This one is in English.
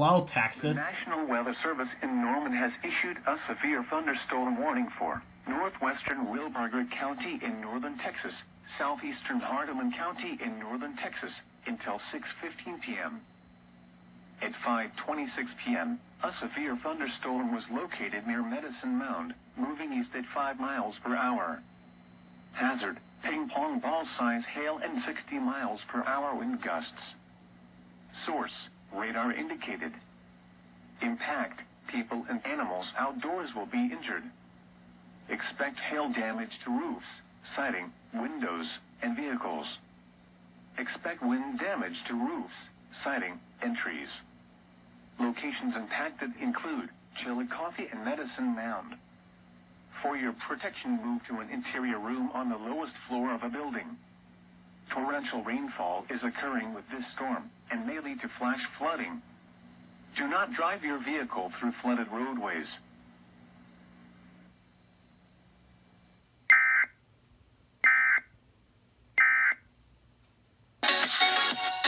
Hello, The Texas. National Weather Service in Norman has issued a severe thunderstorm warning for northwestern Wilbarger County in northern Texas, southeastern Hardeman County in northern Texas, until 6:15 p.m. At 5:26 p.m., a severe thunderstorm was located near Medicine Mound, moving east at 5 miles per hour. Hazard, ping pong ball size hail and 60 miles per hour wind gusts. Source, radar indicated. Impact, people and animals outdoors will be injured. Expect hail damage to roofs, siding, windows, and vehicles. Expect wind damage to roofs, siding, and trees. Locations impacted include Chillicothe and Medicine Mound. For your protection, move to an interior room on the lowest floor of a building. Torrential rainfall is occurring with this storm and may lead to flash flooding. Do not drive your vehicle through flooded roadways.